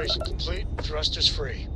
Calibration complete. Thrusters free.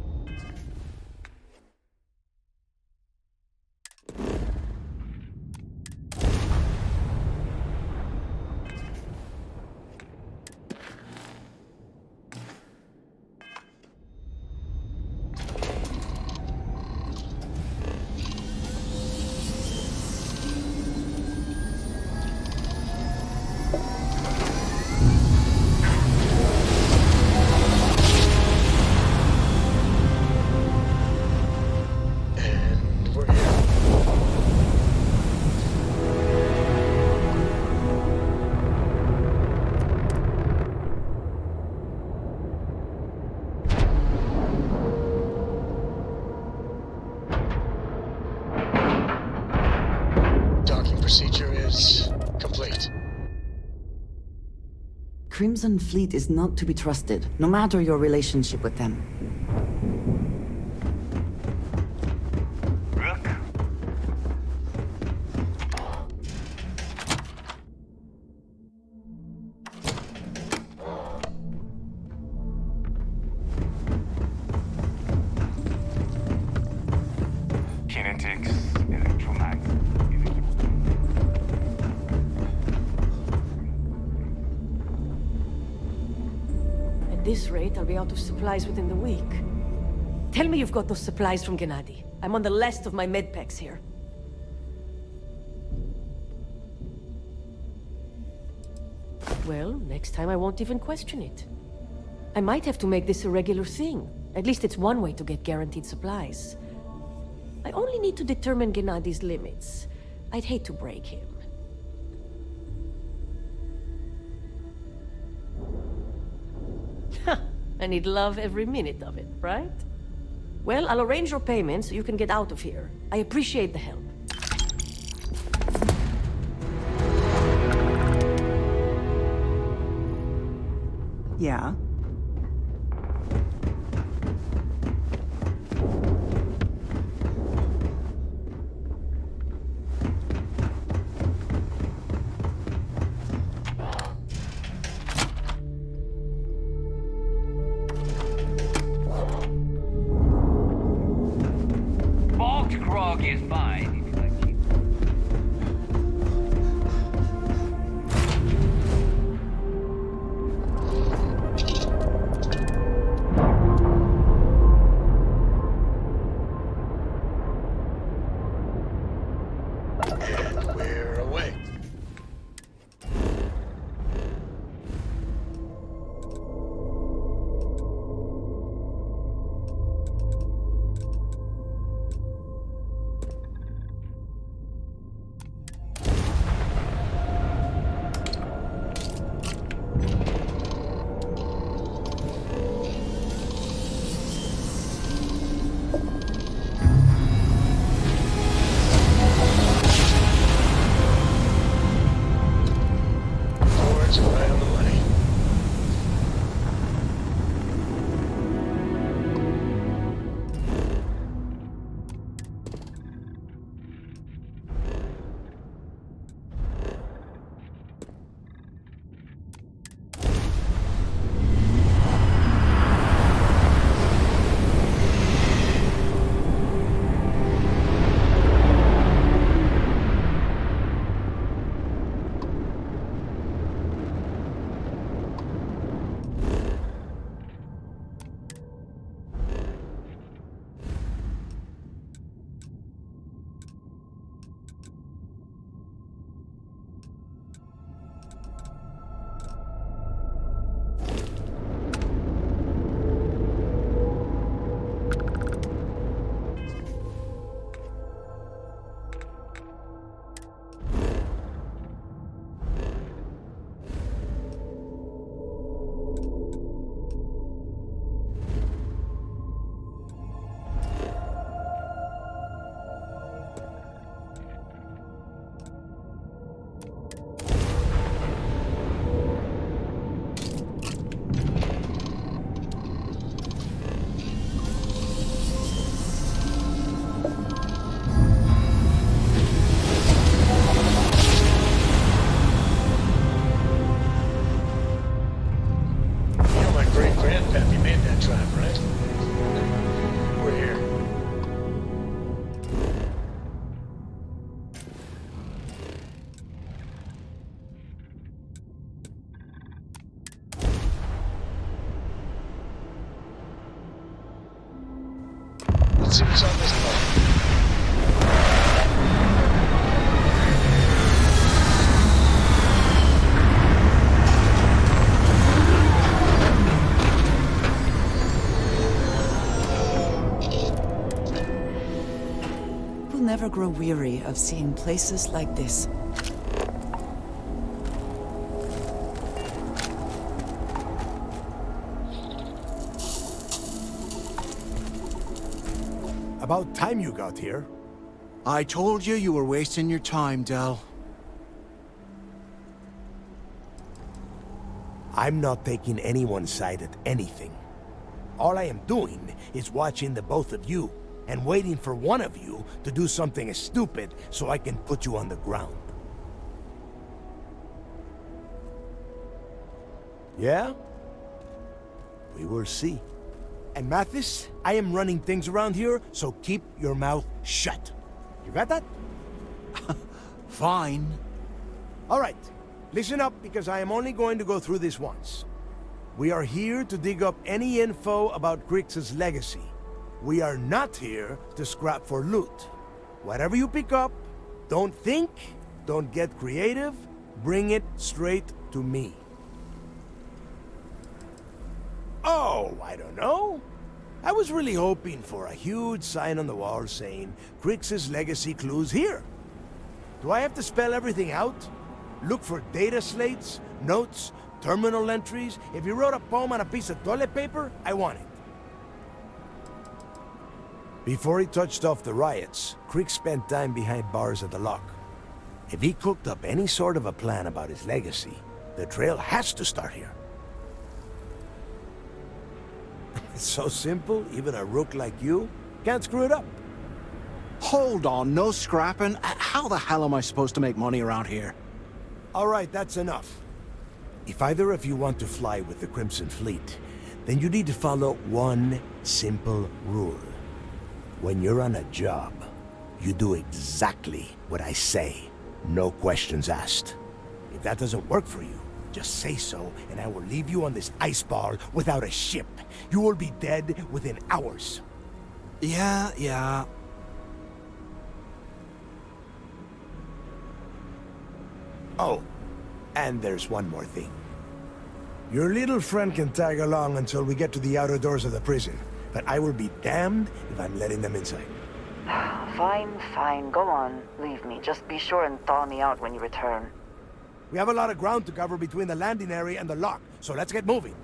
Procedure is complete. Crimson Fleet is not to be trusted, no matter your relationship with them. Rook? Kinetics, electromagnetic. At this rate, I'll be out of supplies within the week. Tell me you've got those supplies from Gennady. I'm on the last of my medpacks here. Well, next time I won't even question it. I might have to make this a regular thing. At least it's one way to get guaranteed supplies. I only need to determine Gennady's limits. I'd hate to break him. And he'd love every minute of it, right? Well, I'll arrange your payment so you can get out of here. I appreciate the help. Yeah? Grog is fine if you like cheap. And we're away. Let's see what's on this boat. We'll never grow weary of seeing places like this. About time you got here. I told you you were wasting your time, Del. I'm not taking anyone's side at anything. All I am doing is watching the both of you, and waiting for one of you to do something stupid so I can put you on the ground. Yeah? We will see. And Mathis, I am running things around here, so keep your mouth shut. You got that? Fine. All right. Listen up, because I am only going to go through this once. We are here to dig up any info about Grix's legacy. We are not here to scrap for loot. Whatever you pick up, don't think, don't get creative, bring it straight to me. Oh, I don't know. I was really hoping for a huge sign on the wall saying, Grix's legacy clues here. Do I have to spell everything out? Look for data slates, notes, terminal entries? If you wrote a poem on a piece of toilet paper, I want it. Before he touched off the riots, Grix spent time behind bars at the lock. If he cooked up any sort of a plan about his legacy, the trail has to start here. It's so simple, even a rook like you can't screw it up. Hold on, no scrapping. How the hell am I supposed to make money around here? All right, that's enough. If either of you want to fly with the Crimson Fleet, then you need to follow one simple rule. When you're on a job, you do exactly what I say. No questions asked. If that doesn't work for you, just say so, and I will leave you on this ice ball without a ship. You will be dead within hours. Yeah. Oh, and there's one more thing. Your little friend can tag along until we get to the outer doors of the prison, but I will be damned if I'm letting them inside. Fine. Go on. Leave me. Just be sure and thaw me out when you return. We have a lot of ground to cover between the landing area and the lock, so let's get moving.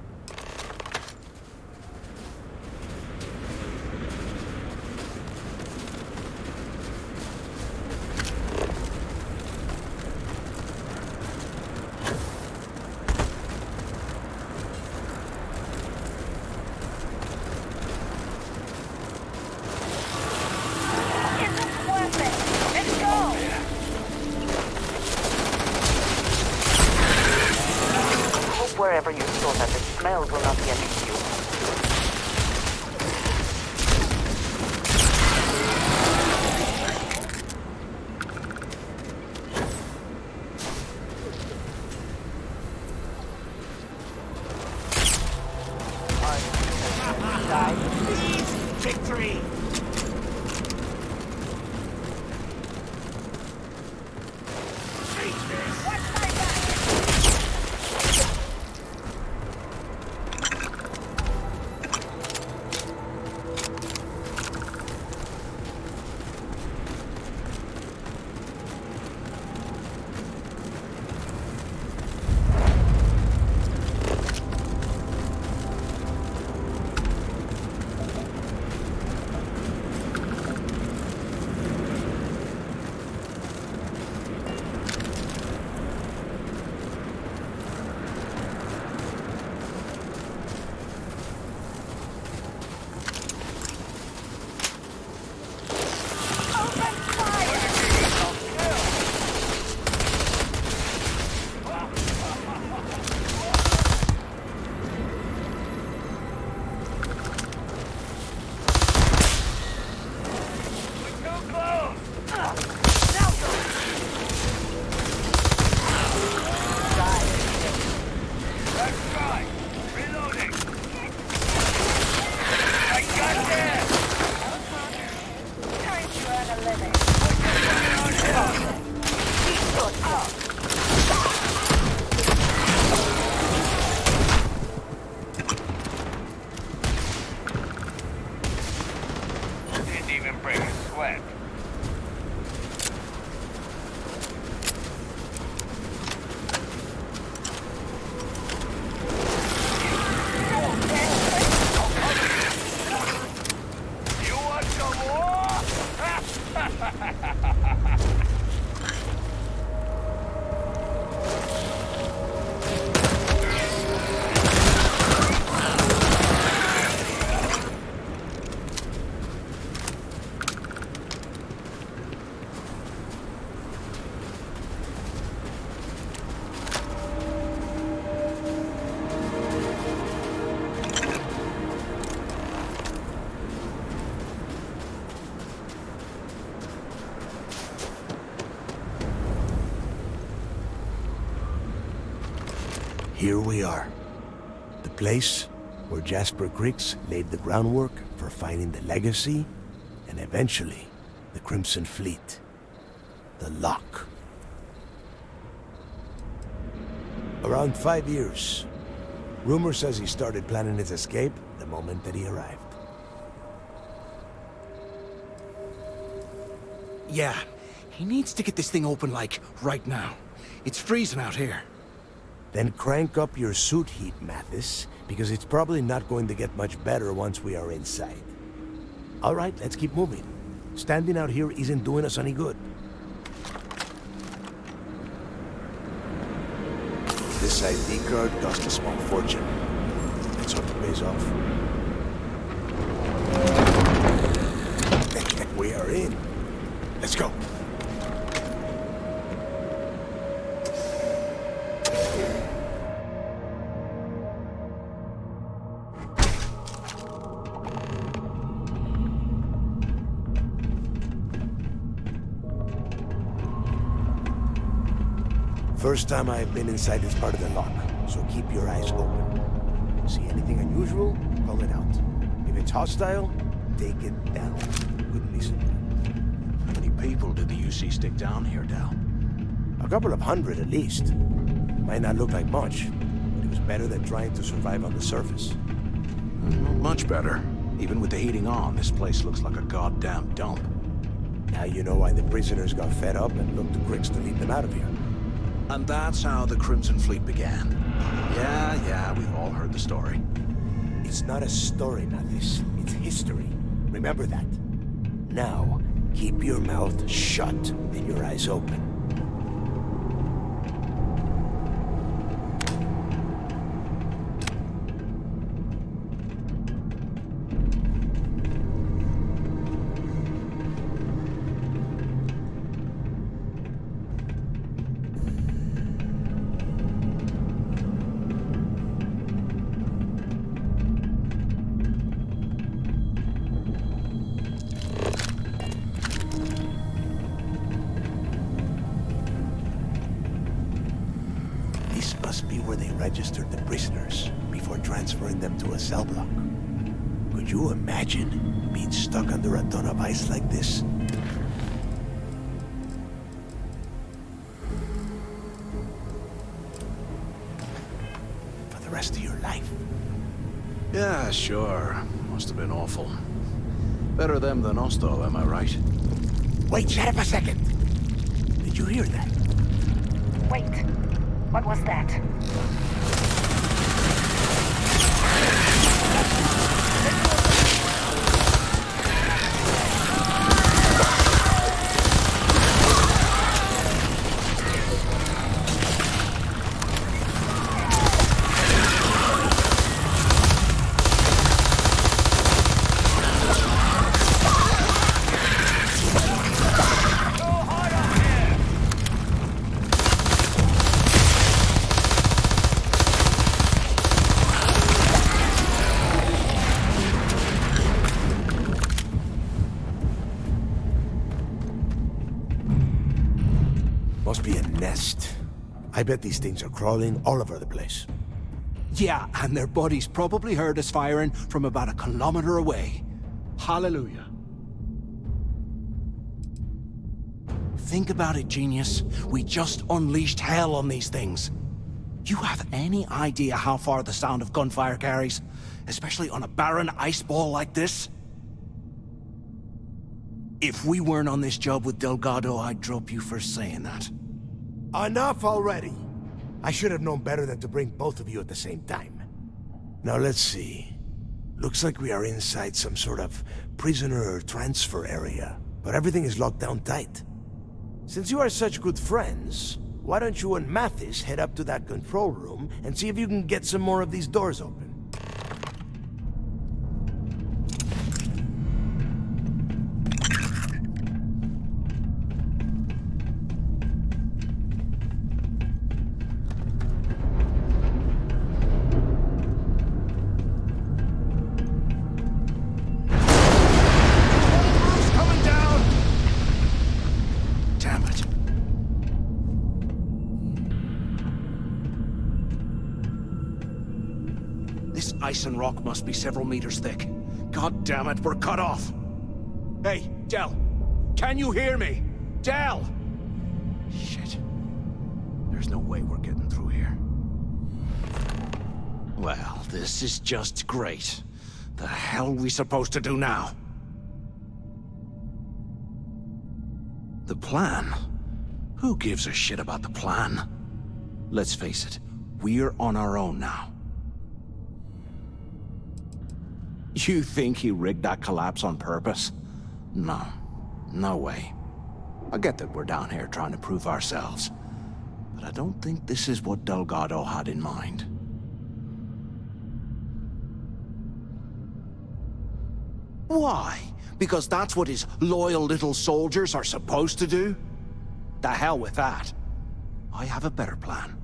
Wherever you store that, the smell will not get to you. Victory! Didn't even break a sweat. You want some more? Here we are. The place where Jasper Griggs laid the groundwork for finding the Legacy and eventually the Crimson Fleet. The Lock. Around 5 years. Rumor says he started planning his escape the moment that he arrived. Yeah, he needs to get this thing open, like, right now. It's freezing out here. Then crank up your suit heat, Mathis, because it's probably not going to get much better once we are inside. All right, let's keep moving. Standing out here isn't doing us any good. This ID card cost a small fortune. Let's hope it pays off. We are in. Let's go. First time I have been inside this part of the lock, so keep your eyes open. See anything unusual, call it out. If it's hostile, take it down. Couldn't be simpler. How many people did the UC stick down here, Dal? A couple of hundred at least. Might not look like much, but it was better than trying to survive on the surface. Not much better. Even with the heating on, this place looks like a goddamn dump. Now you know why the prisoners got fed up and looked to Griggs to lead them out of here. And that's how the Crimson Fleet began. Yeah, we've all heard the story. It's not a story, Mathis. It's history. Remember that. Now, keep your mouth shut and your eyes open. Must be where they registered the prisoners before transferring them to a cell block. Could you imagine being stuck under a ton of ice like this? For the rest of your life? Yeah, sure. Must have been awful. Better them than us, though, am I right? Wait, shut up a second! Did you hear that? Wait. What was that? Must be a nest. I bet these things are crawling all over the place. Yeah, and their buddies probably heard us firing from about a kilometer away. Hallelujah. Think about it, genius. We just unleashed hell on these things. You have any idea how far the sound of gunfire carries? Especially on a barren ice ball like this? If we weren't on this job with Delgado, I'd drop you for saying that. Enough already! I should have known better than to bring both of you at the same time. Now let's see. Looks like we are inside some sort of prisoner transfer area, but everything is locked down tight. Since you are such good friends, why don't you and Mathis head up to that control room and see if you can get some more of these doors open? Ice and rock must be several meters thick. God damn it, we're cut off! Hey, Del! Can you hear me? Del! Shit. There's no way we're getting through here. Well, this is just great. The hell are we supposed to do now? The plan? Who gives a shit about the plan? Let's face it, we're on our own now. You think he rigged that collapse on purpose? No. No way. I get that we're down here trying to prove ourselves, but I don't think this is what Delgado had in mind. Why? Because that's what his loyal little soldiers are supposed to do? The hell with that. I have a better plan.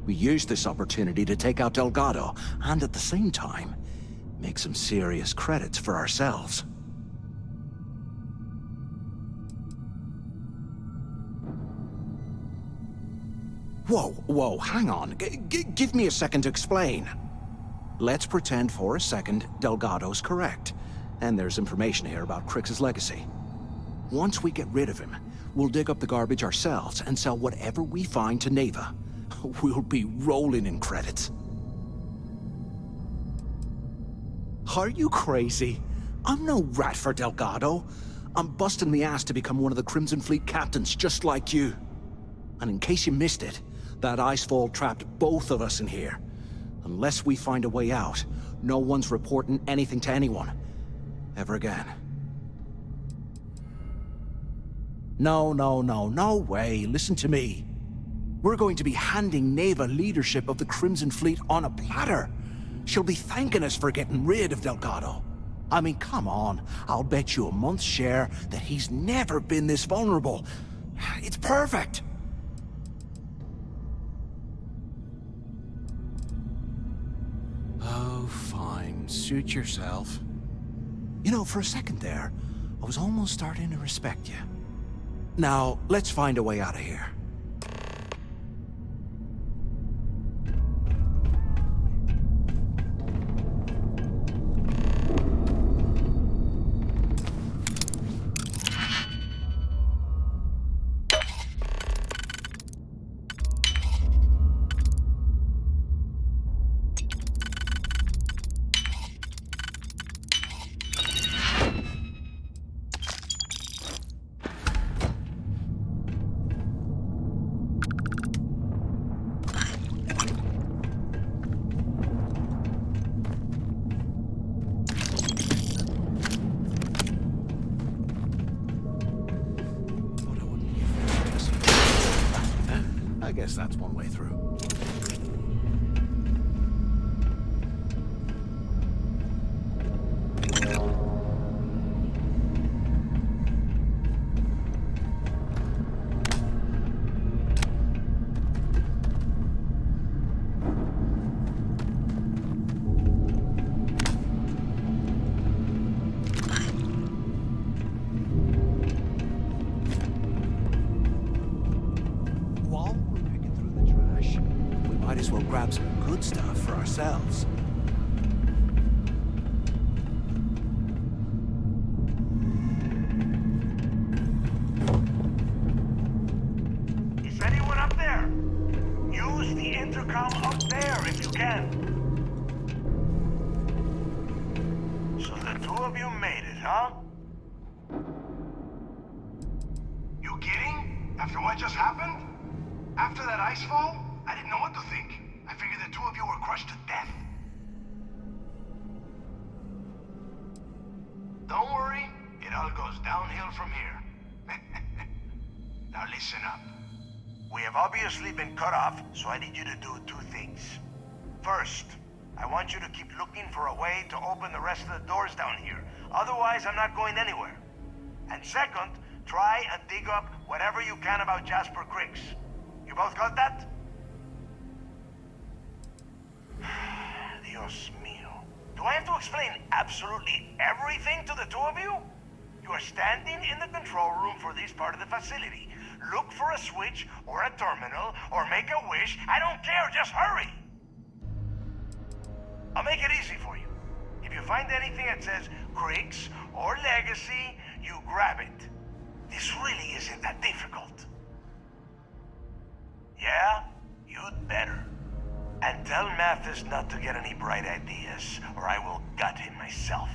We use this opportunity to take out Delgado, and at the same time, make some serious credits for ourselves. Whoa, hang on. Give me a second to explain. Let's pretend for a second Delgado's correct, and there's information here about Crix's legacy. Once we get rid of him, we'll dig up the garbage ourselves and sell whatever we find to Neva. We'll be rolling in credits. Are you crazy? I'm no rat for Delgado. I'm busting the ass to become one of the Crimson Fleet captains, just like you. And in case you missed it, that icefall trapped both of us in here. Unless we find a way out, no one's reporting anything to anyone. Ever again. No way. Listen to me. We're going to be handing Neva leadership of the Crimson Fleet on a platter. She'll be thanking us for getting rid of Delgado. I mean, come on. I'll bet you a month's share that he's never been this vulnerable. It's perfect. Oh, fine. Suit yourself. You know, for a second there, I was almost starting to respect you. Now, let's find a way out of here. I guess that's one way through. Might as well grab some good stuff for ourselves. use the intercom up there if you can. So the two of you made it, huh? You kidding? After what just happened? After that ice fall? I didn't know what to think. I figured the two of you were crushed to death. Don't worry, it all goes downhill from here. Now listen up. We have obviously been cut off, so I need you to do two things. First, I want you to keep looking for a way to open the rest of the doors down here. Otherwise, I'm not going anywhere. And second, try and dig up whatever you can about Jasper Creeks. You both got that? Dios mío. Do I have to explain absolutely everything to the two of you? You are standing in the control room for this part of the facility. Look for a switch or a terminal or make a wish. I don't care, just hurry! I'll make it easy for you. If you find anything that says Creeks or Legacy, you grab it. This really isn't that difficult. Yeah? You'd better. And tell Mathis not to get any bright ideas, or I will gut him myself.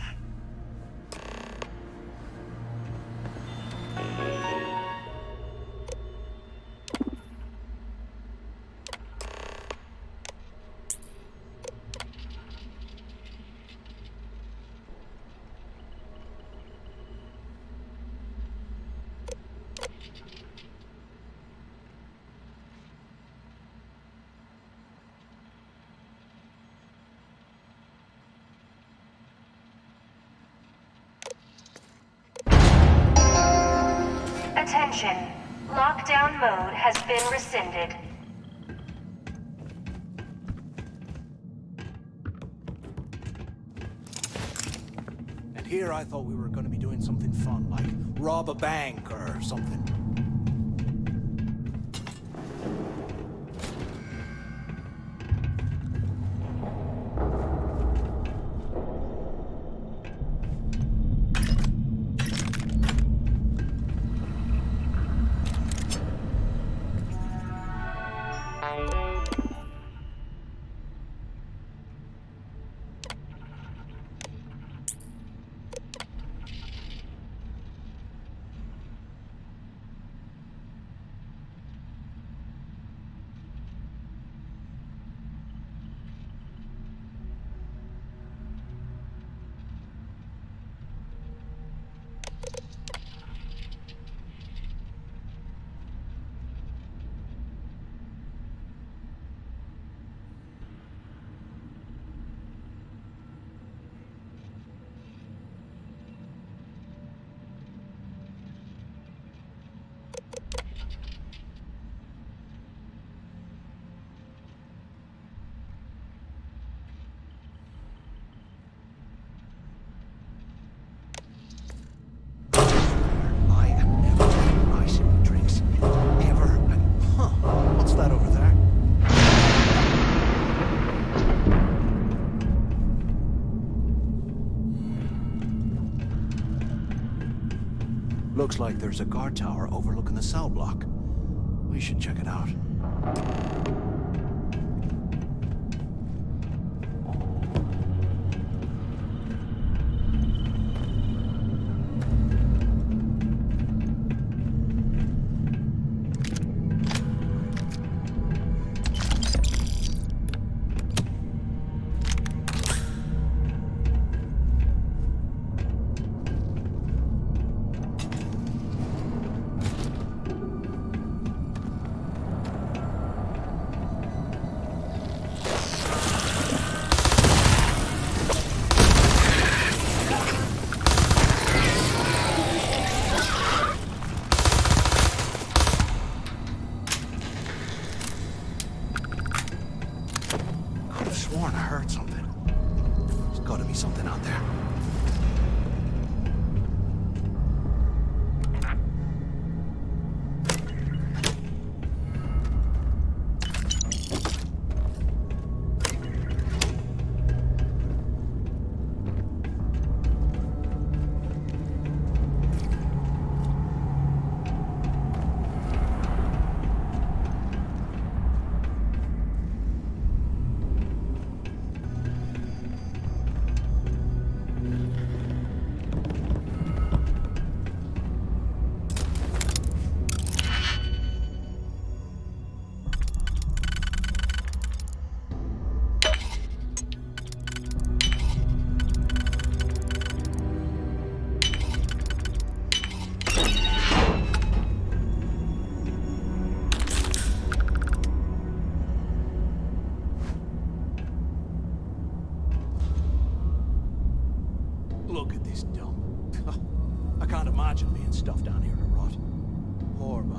Attention. Lockdown mode has been rescinded. And here I thought we were going to be doing something fun, like rob a bank or something. Looks like there's a guard tower overlooking the cell block. We should check it out.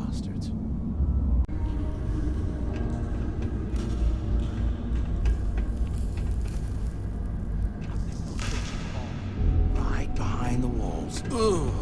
bastards. Right behind the walls. Ugh.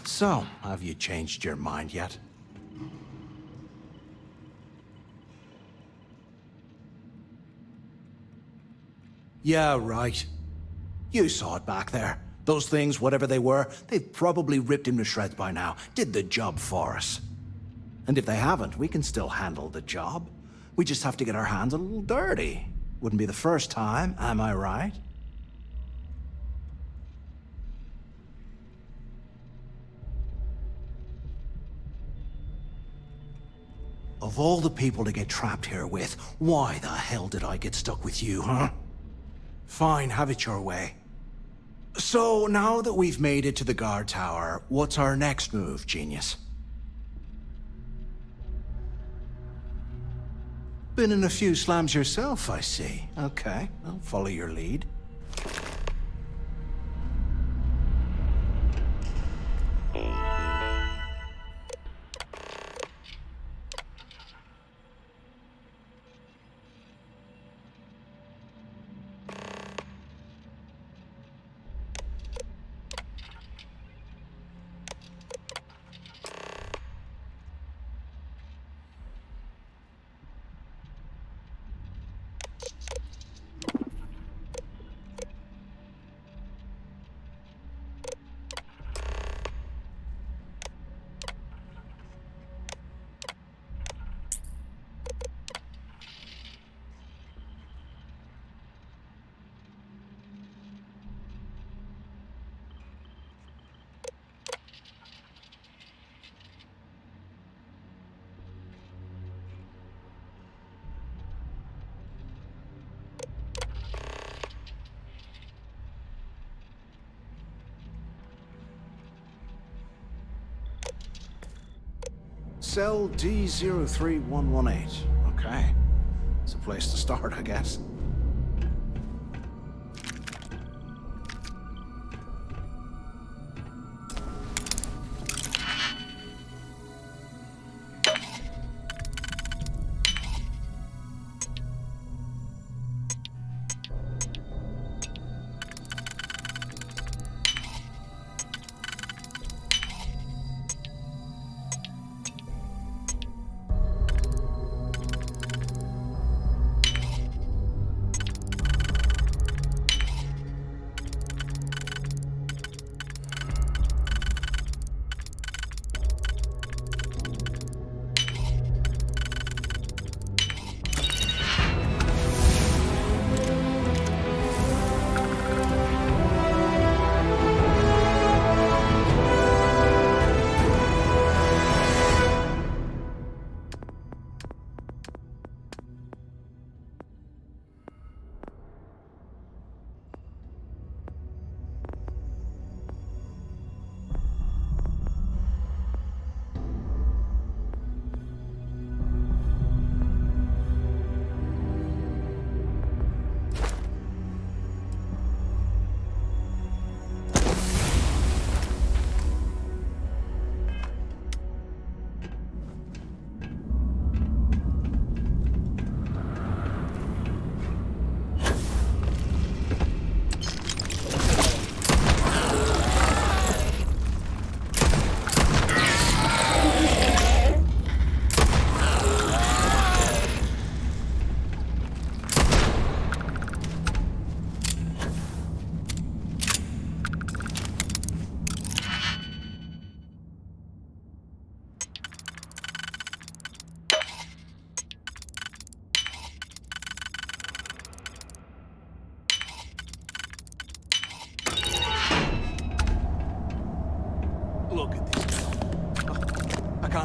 So, have you changed your mind yet? Yeah, right. You saw it back there. Those things, whatever they were, they've probably ripped him to shreds by now. Did the job for us. And if they haven't, we can still handle the job. We just have to get our hands a little dirty. Wouldn't be the first time, am I right? Of all the people to get trapped here with, why the hell did I get stuck with you, huh? Fine, have it your way. So, now that we've made it to the guard tower, what's our next move, genius? Been in a few slams yourself, I see. Okay, I'll follow your lead. Cell D03118. Okay. It's a place to start, I guess.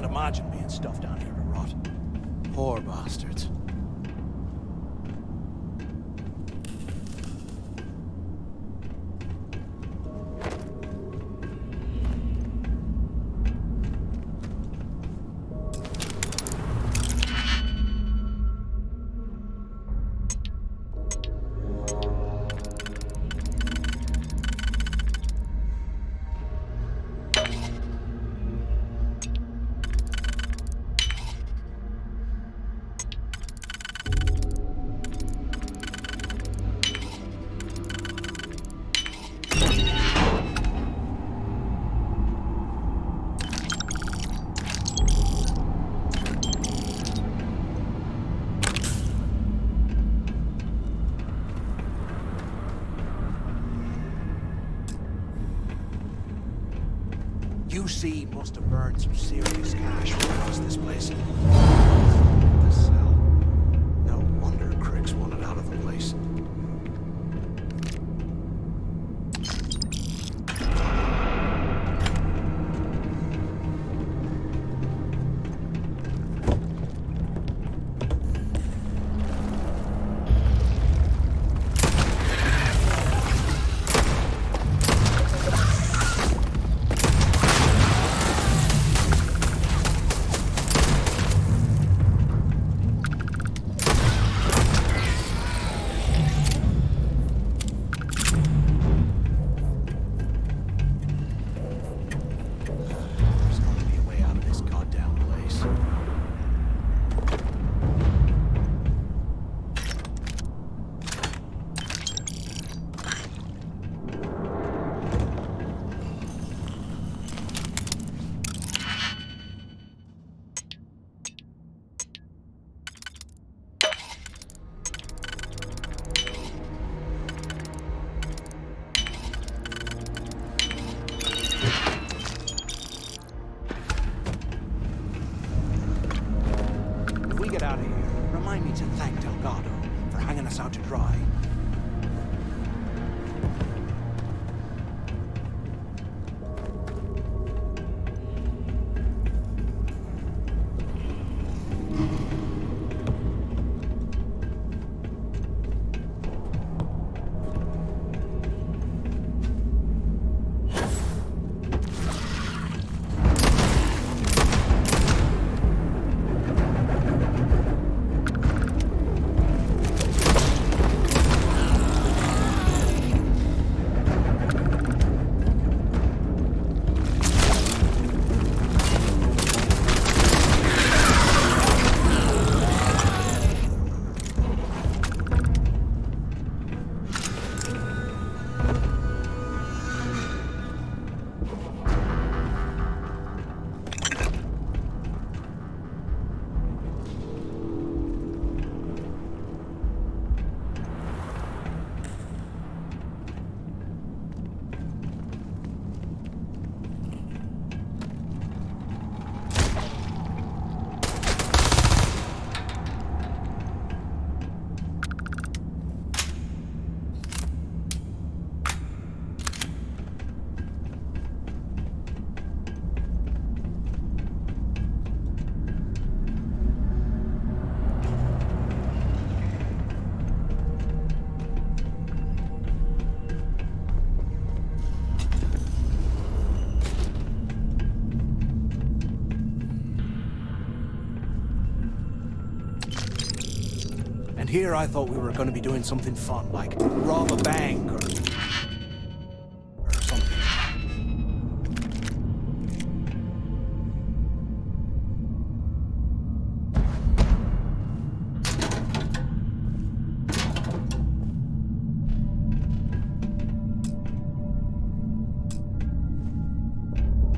can't imagine being stuffed down here to rot. Poor bastards. UC must have burned some serious cash across this place. The cell. No wonder Cricks wanted out of the place. Get out of here. Remind me to thank Delgado for hanging us out to dry. Here I thought we were going to be doing something fun, like rob a bank or something.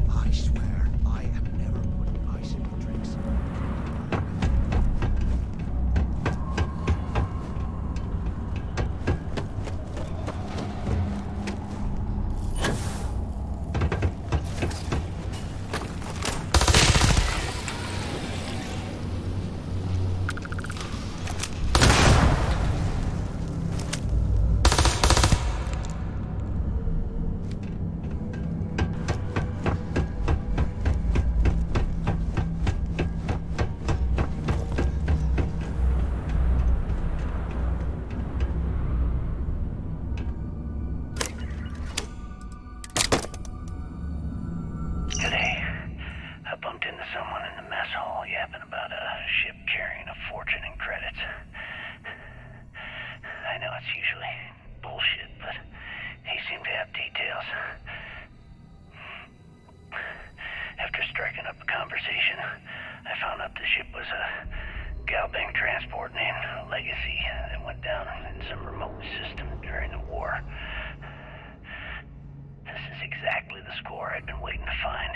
I swear, I am never putting ice in my drinks. That's usually bullshit, but he seemed to have details. After striking up a conversation, I found out the ship was a Galbang transport named Legacy that went down in some remote system during the war. This is exactly the score I'd been waiting to find.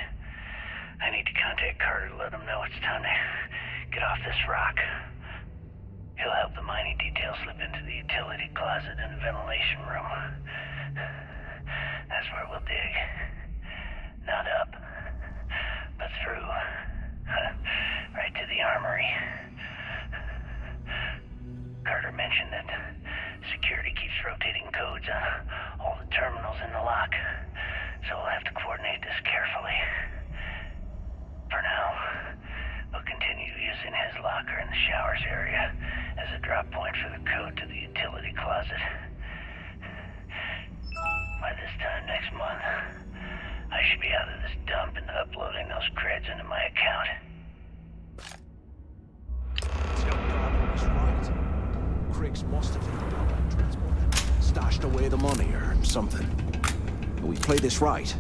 I need to contact Carter to let him know it's time to get off this rock. He'll help the mining detail slip into the utility closet in the ventilation room. That's where we'll dig. Not up, but through. Right to the armory. Carter mentioned that security keeps rotating codes on all the terminals in the lock, so we'll have to coordinate this carefully. For now, we'll continue using his locker in the showers area as a drop point for the code to the utility closet. By this time next month, I should be out of this dump and uploading those creds into my account. Delgado was right. Criggs must have taken Galbang transport, stashed away the money or something. We play this right,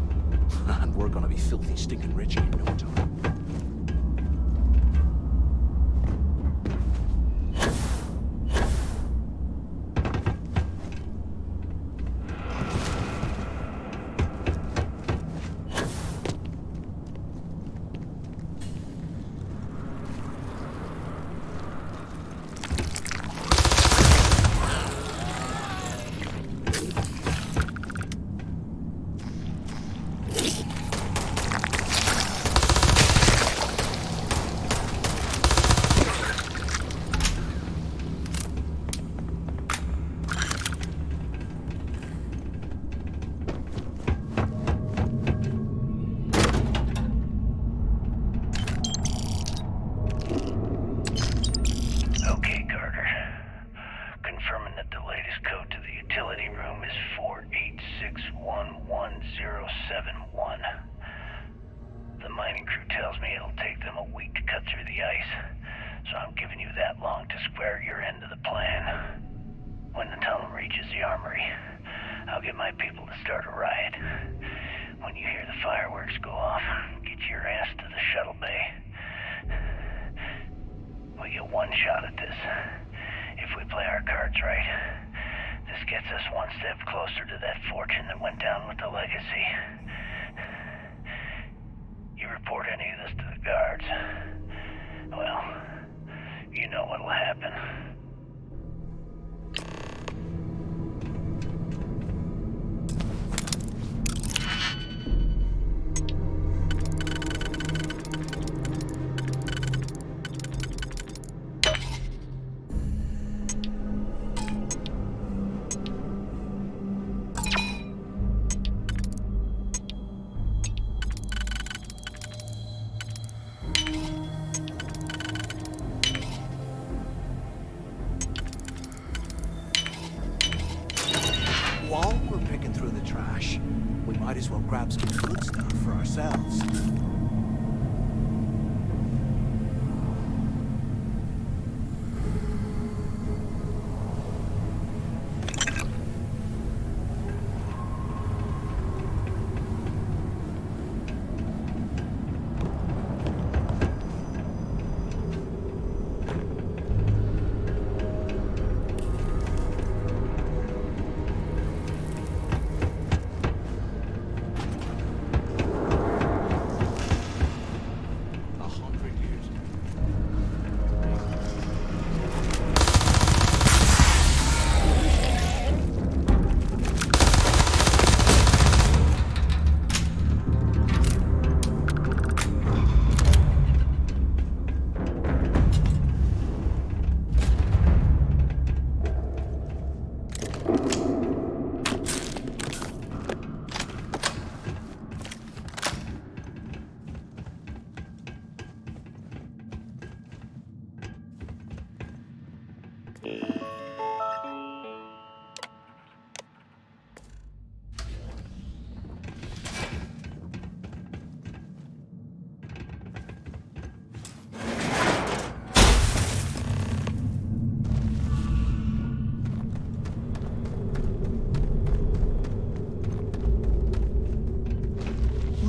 and we're gonna be filthy stinking rich in no time. While we're picking through the trash, we might as well grab some good stuff for ourselves.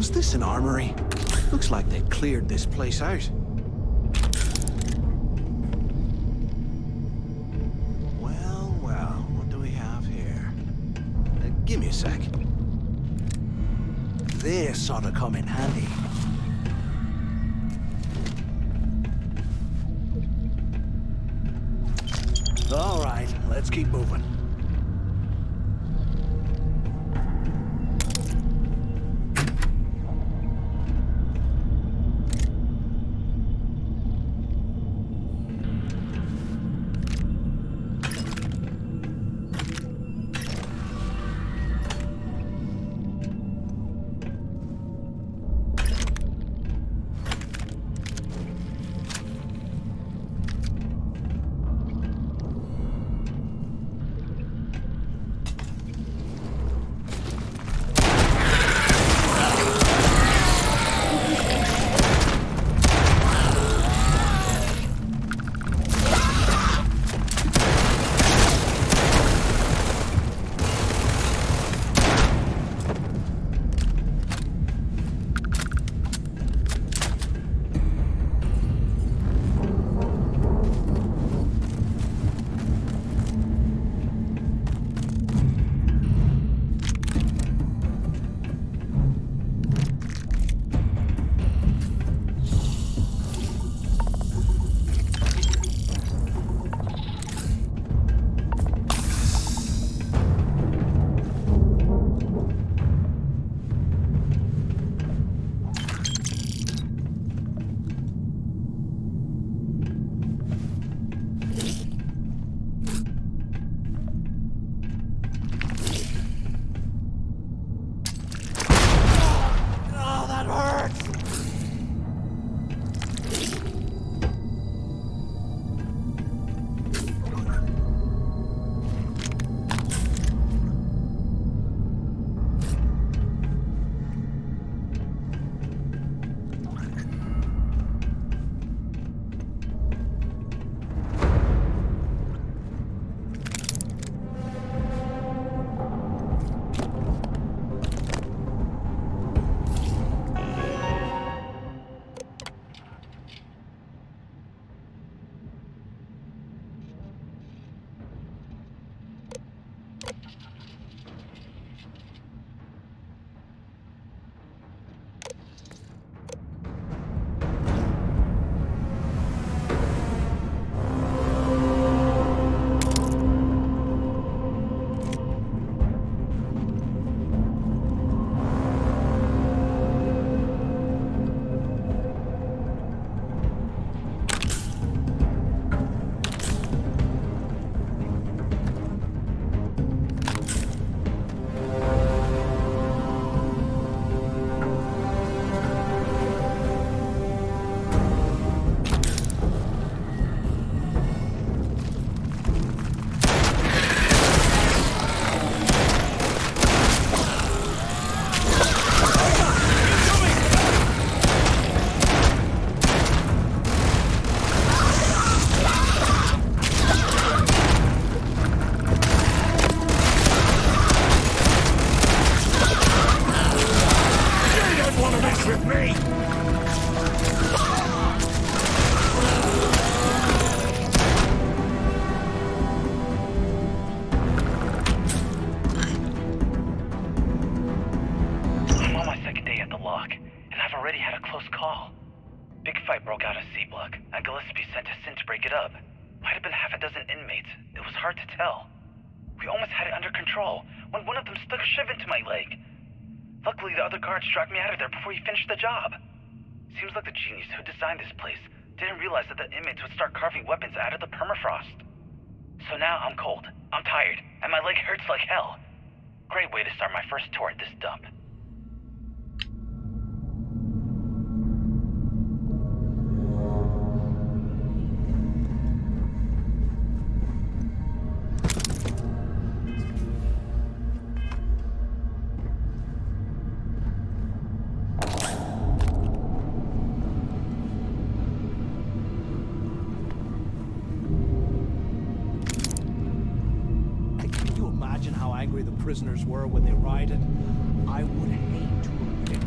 Was this an armory? Looks like they cleared this place out. Well, what do we have here? Give me a sec. This ought to come in handy. All right, let's keep moving. Struck me out of there before you finished the job. Seems like the genius who designed this place didn't realize that the inmates would start carving weapons out of the permafrost. So now I'm cold, I'm tired, and my leg hurts like hell. Great way to start my first tour at this dump. Prisoners were when they rioted. I would hate to have picked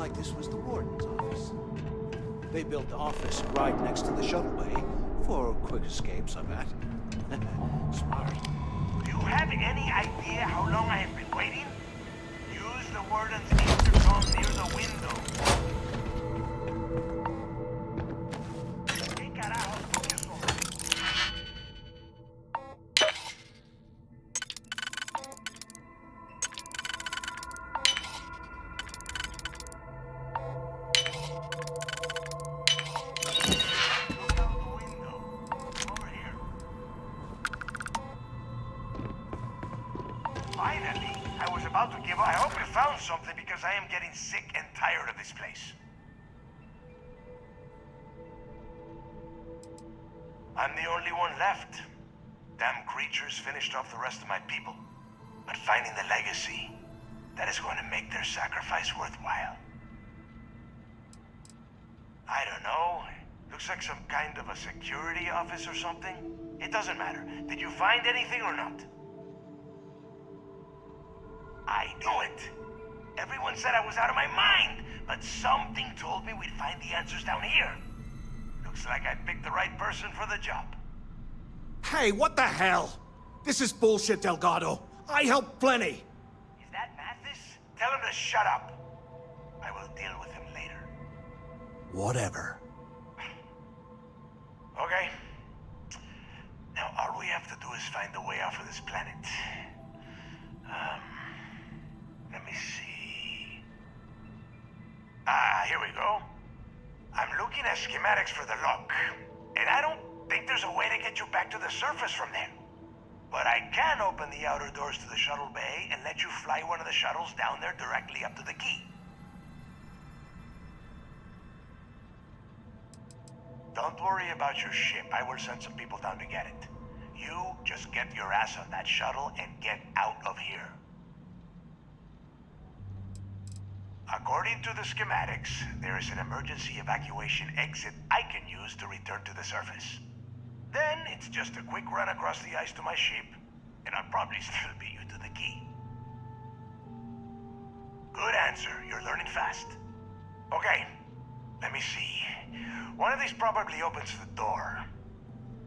like this was the warden's office. They built the office right next to the shuttle bay for quick escapes, I bet. Smart. Do you have any idea how long I have been waiting? Use the warden's intercom near the window. ¿Qué carajos con eso? Look out the window. Over here. Finally, I was about to give up. I hope you found something because I am getting sick and tired of this place. I'm the only one left. Damn creatures finished off the rest of my people. But finding the legacy, that is going to make their sacrifice worthwhile. I don't know. Looks like some kind of a security office or something. It doesn't matter. Did you find anything or not? I knew it. Everyone said I was out of my mind, but something told me we'd find the answers down here. Looks like I picked the right person for the job. Hey, what the hell? This is bullshit, Delgado. I helped plenty. Is that Mathis? Tell him to shut up. I will deal with him later. Whatever. Okay. Now all we have to do is find a way off of this planet. Let me see. Here we go. I'm looking at schematics for the lock, and I don't think there's a way to get you back to the surface from there. But I can open the outer doors to the shuttle bay and let you fly one of the shuttles down there directly up to the key. Don't worry about your ship. I will send some people down to get it. You just get your ass on that shuttle and get out of here. According to the schematics, there is an emergency evacuation exit I can use to return to the surface. Then it's just a quick run across the ice to my ship, and I'll probably still beat you to the key. Good answer. You're learning fast. Okay, let me see. One of these probably opens the door.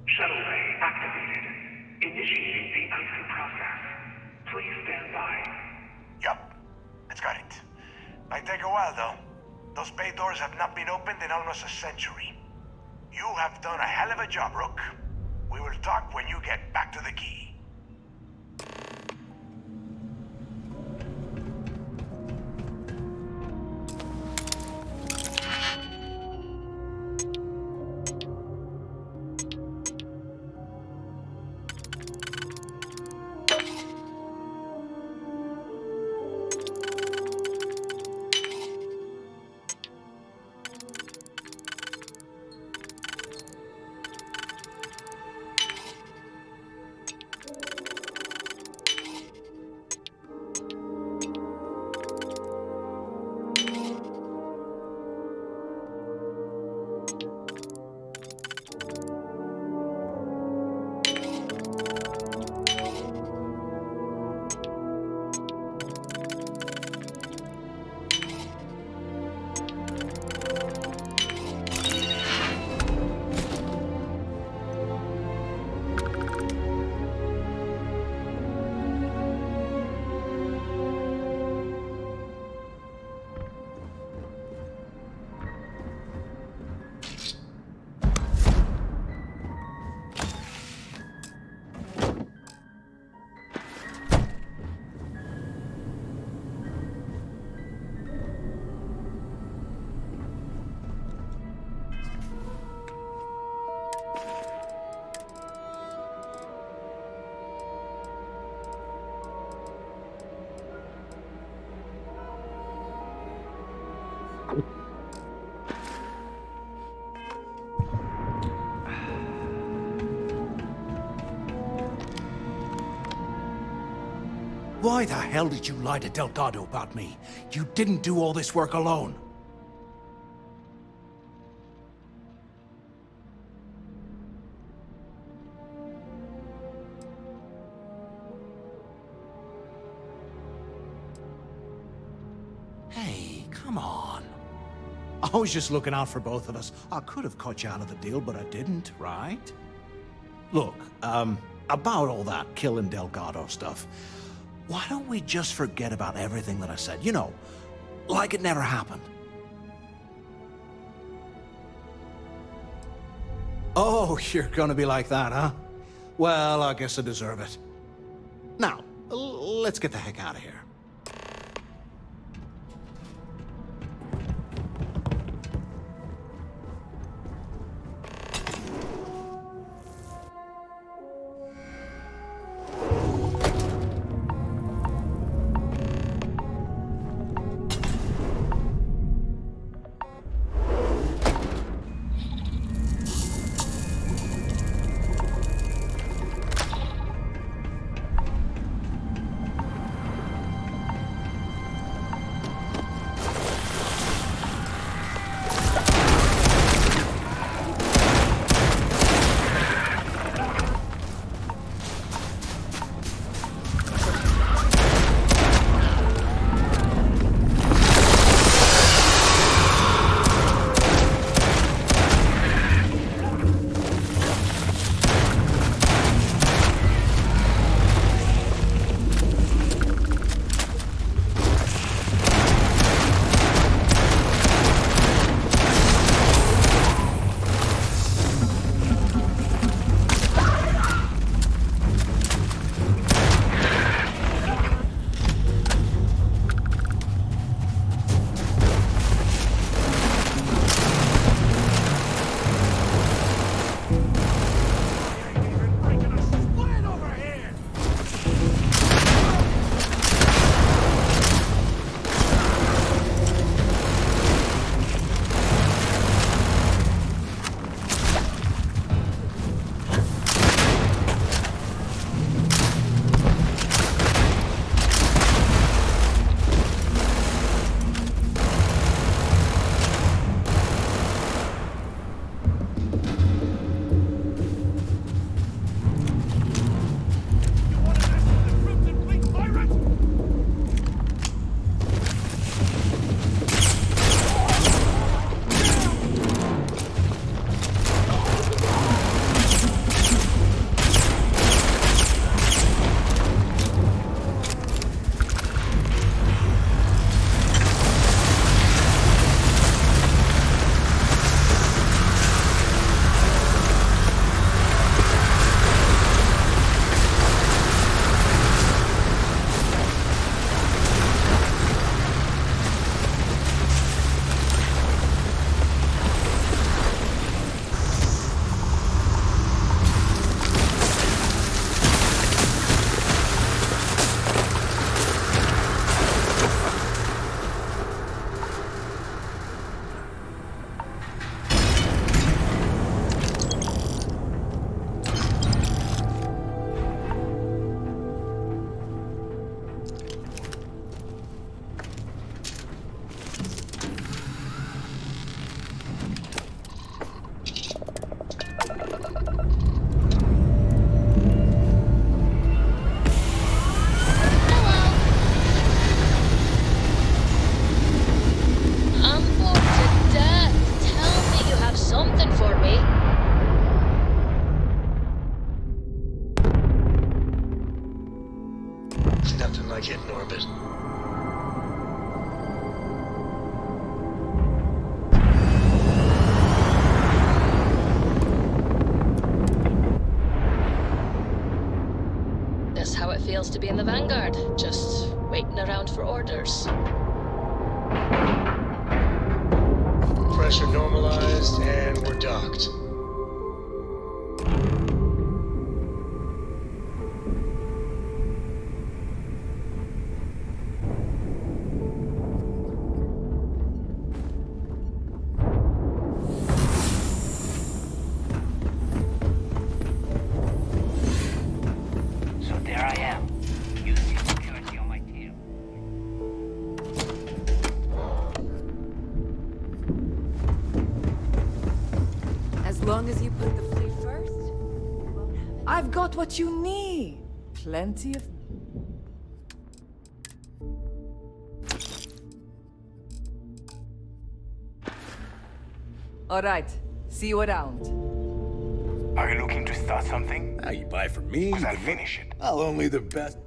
Shuttle bay activated. Initiating the icing process. Please stand by. Yup, it's got it. Might take a while, though. Those bay doors have not been opened in almost a century. You have done a hell of a job, Rook. We will talk when you get back to the key. Why the hell did you lie to Delgado about me? You didn't do all this work alone. Hey, come on. I was just looking out for both of us. I could have cut you out of the deal, but I didn't, right? Look, about all that killing Delgado stuff, why don't we just forget about everything that I said? You know, like it never happened. Oh, you're gonna be like that, huh? Well, I guess I deserve it. Now, let's get the heck out of here. like it in orbit. That's how it feels to be in the Vanguard, just waiting around for orders. Pressure normalized, and we're docked. So there I am, using security on my tail. As long as you put the fleet first, you won't have it. I've got what you need. Plenty of... All right. See you around. Are you looking to start something? Now you buy from me. 'Cause I'll finish it. I'll only the best.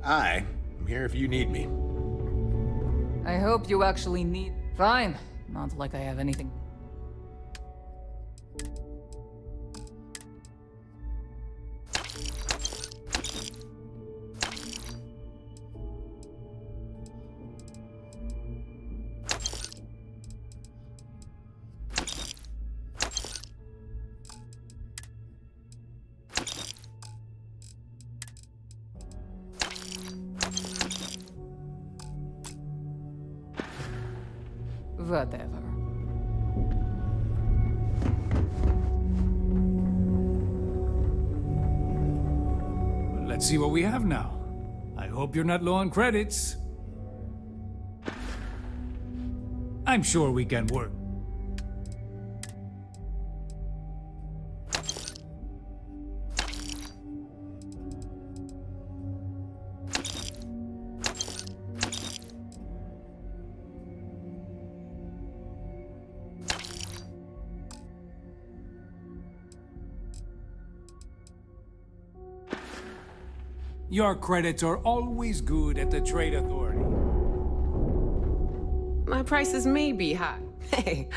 I'm here if you need me. I hope you actually need... Fine. Not like I have anything... Whatever. Let's see what we have now. I hope you're not low on credits. I'm sure we can work. Your credits are always good at the Trade Authority. My prices may be high. Hey.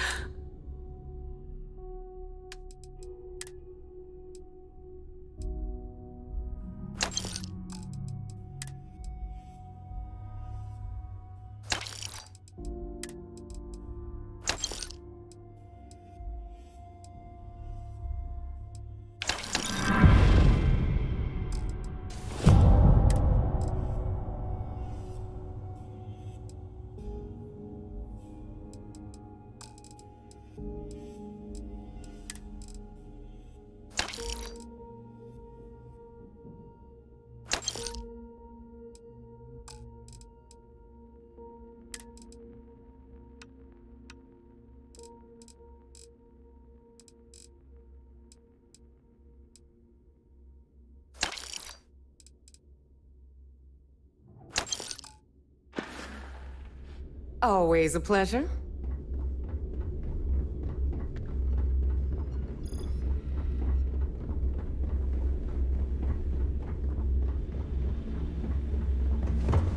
Always a pleasure.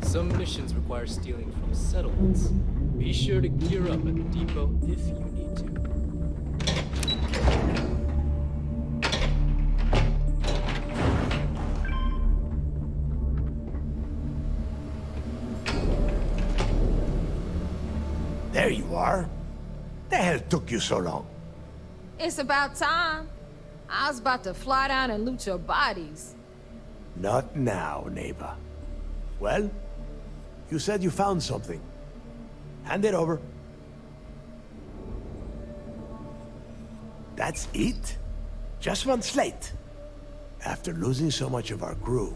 Some missions require stealing from settlements. Be sure to gear up at the depot if you need to. There you are. The hell took you so long? It's about time. I was about to fly down and loot your bodies. Not now, neighbor. Well, you said you found something. Hand it over. That's it? Just one slate? After losing so much of our crew,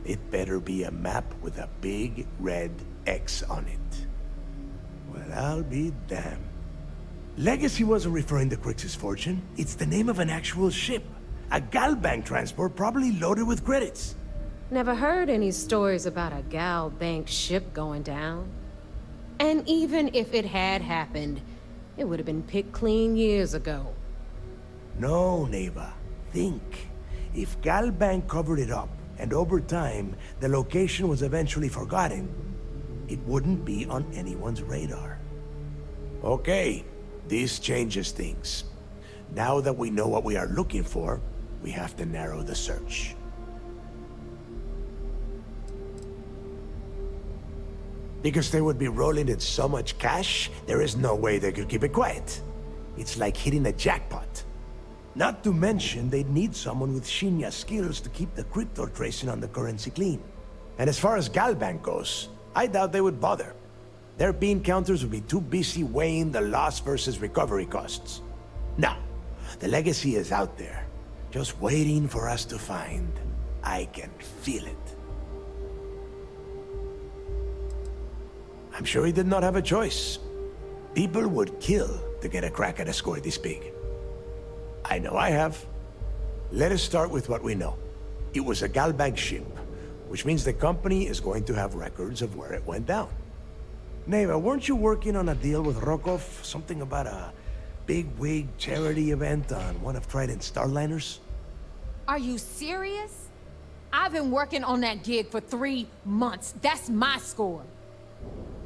it better be a map with a big red X on it. Well, I'll be damned. Legacy wasn't referring to Crix's fortune. It's the name of an actual ship. A Galbank transport probably loaded with credits. Never heard any stories about a Gal Bank ship going down. And even if it had happened, it would have been picked clean years ago. No, neighbor. Think. If Galbank covered it up, and over time, the location was eventually forgotten, it wouldn't be on anyone's radar. Okay, this changes things. Now that we know what we are looking for, we have to narrow the search. Because they would be rolling in so much cash, there is no way they could keep it quiet. It's like hitting a jackpot. Not to mention, they'd need someone with Shinya skills to keep the crypto tracing on the currency clean. And as far as Galbank goes, I doubt they would bother. Their bean counters would be too busy weighing the loss versus recovery costs. Now, the legacy is out there, just waiting for us to find. I can feel it. I'm sure he did not have a choice. People would kill to get a crack at a score this big. I know I have. Let us start with what we know. It was a Galbank ship. which means the company is going to have records of where it went down. Neva, weren't you working on a deal with Rokov? Something about a big-wig charity event on one of Trident's Starliners? Are you serious? I've been working on that gig for 3 months. That's my score.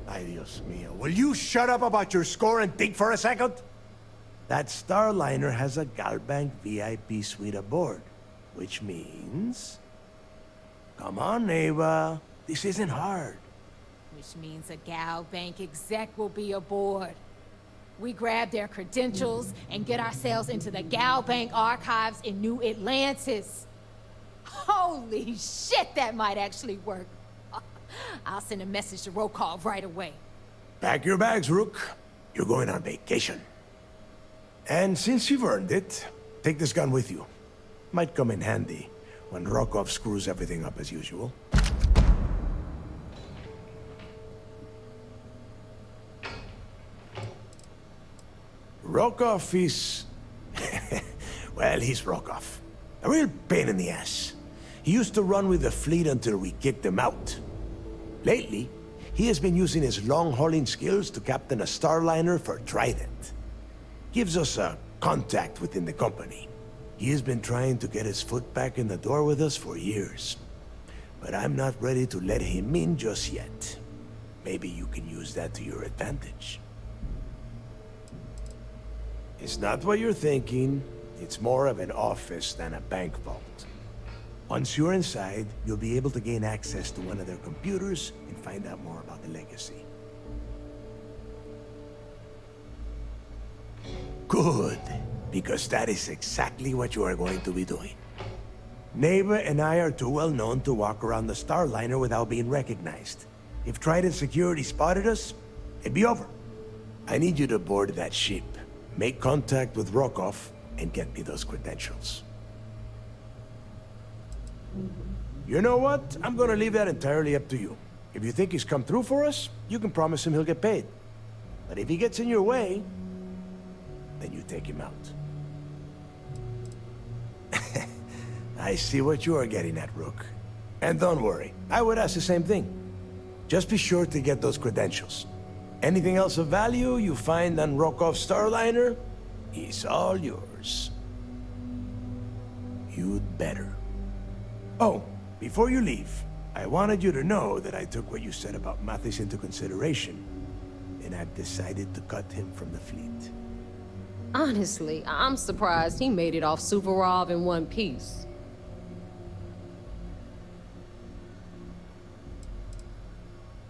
Ay, Dios mío. Will you shut up about your score and think for a second? That Starliner has a Galbank VIP suite aboard, which means... Come on, Neva. This isn't hard. Which means a Gal Bank exec will be aboard. We grab their credentials and get ourselves into the Gal Bank archives in New Atlantis. Holy shit, that might actually work. I'll send a message to Rokov right away. Pack your bags, Rook. You're going on vacation. And since you've earned it, take this gun with you. Might come in handy when Rokov screws everything up as usual. Rokov is... well, he's Rokov. A real pain in the ass. He used to run with the fleet until we kicked him out. Lately, he has been using his long-hauling skills to captain a Starliner for Trident. Gives us a contact within the company. He has been trying to get his foot back in the door with us for years. But I'm not ready to let him in just yet. Maybe you can use that to your advantage. It's not what you're thinking. It's more of an office than a bank vault. Once you're inside, you'll be able to gain access to one of their computers and find out more about the legacy. Good, because that is exactly what you are going to be doing. Neva and I are too well known to walk around the Starliner without being recognized. If Trident Security spotted us, it'd be over. I need you to board that ship, make contact with Rokov, and get me those credentials. You know what? I'm gonna leave that entirely up to you. If you think he's come through for us, you can promise him he'll get paid. But if he gets in your way, then you take him out. I see what you are getting at, Rook. And don't worry, I would ask the same thing. Just be sure to get those credentials. Anything else of value you find on Rokov's Starliner is all yours. You'd better. Oh, before you leave, I wanted you to know that I took what you said about Mathis into consideration, and I've decided to cut him from the fleet. Honestly, I'm surprised he made it off Suvorov in one piece.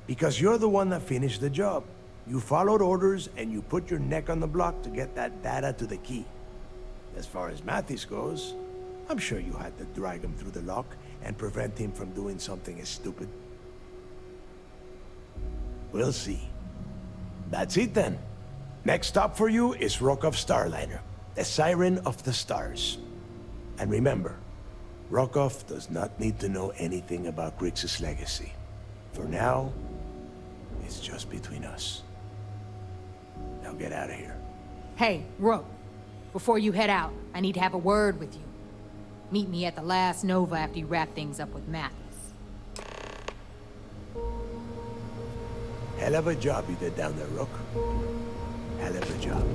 Because you're the one that finished the job. You followed orders, and you put your neck on the block to get that data to the key. As far as Mathis goes, I'm sure you had to drag him through the lock and prevent him from doing something as stupid. We'll see. That's it then. Next stop for you is Rokov Starliner, the Siren of the Stars. And remember, Rokov does not need to know anything about Grixis' legacy. For now, it's just between us. Now get out of here. Hey, Rook. Before you head out, I need to have a word with you. Meet me at the last Nova after you wrap things up with Mathis. Hell of a job you did down there, Rook. Hell of a job.